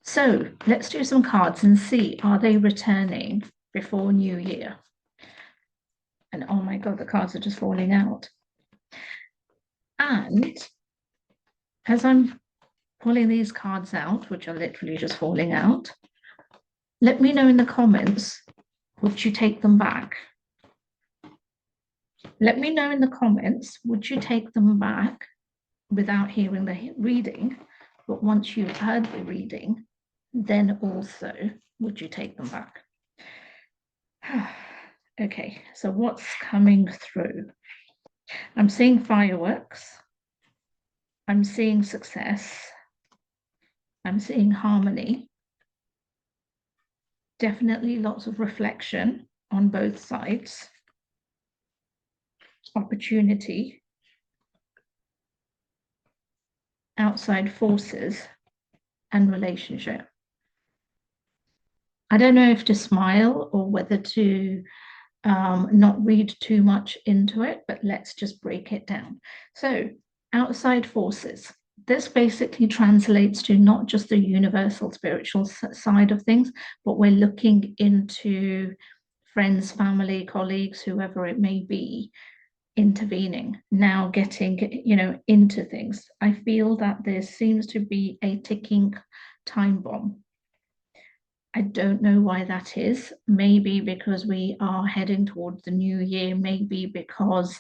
So let's do some cards and see, are they returning before New Year? And oh my God, the cards are just falling out. And as I'm pulling these cards out, which are literally just falling out, let me know in the comments, would you take them back? Let me know in the comments, would you take them back without hearing the reading? But once you've heard the reading, then also would you take them back? Okay, so what's coming through? I'm seeing fireworks. I'm seeing success. I'm seeing harmony. Definitely lots of reflection on both sides. Opportunity. Outside forces and relationship. I don't know if to smile or whether to not read too much into it, but let's just break it down. So, outside forces. This basically translates to not just the universal spiritual side of things, but we're looking into friends, family, colleagues, whoever it may be, intervening, now getting, into things. I feel that there seems to be a ticking time bomb. I don't know why that is. Maybe because we are heading towards the new year, maybe because,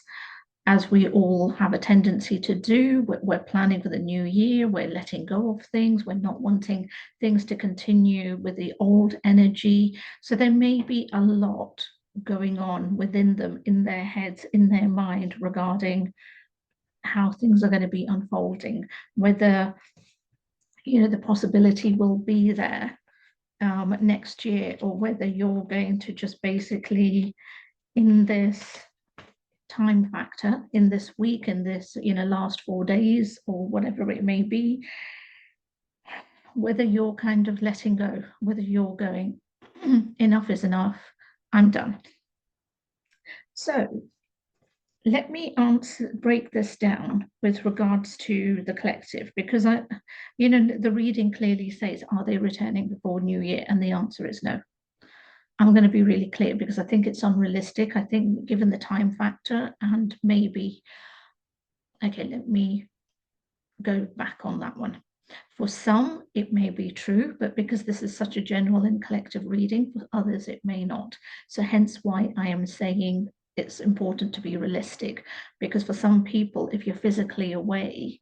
as we all have a tendency to do, we're planning for the new year, we're letting go of things, we're not wanting things to continue with the old energy. So there may be a lot going on within them, in their heads, in their mind, regarding how things are going to be unfolding, whether the possibility will be there next year, or whether you're going to just basically, in this time factor, in this week, in this last 4 days, or whatever it may be, whether you're kind of letting go, whether you're going, enough is enough, I'm done. So let me break this down with regards to the collective, because the reading clearly says, are they returning before New Year? And the answer is no. I'm going to be really clear because I think it's unrealistic. I think, given the time factor, and maybe, okay, let me go back on that one. For some, it may be true, but because this is such a general and collective reading, for others, it may not. So hence why I am saying it's important to be realistic, because for some people, if you're physically away,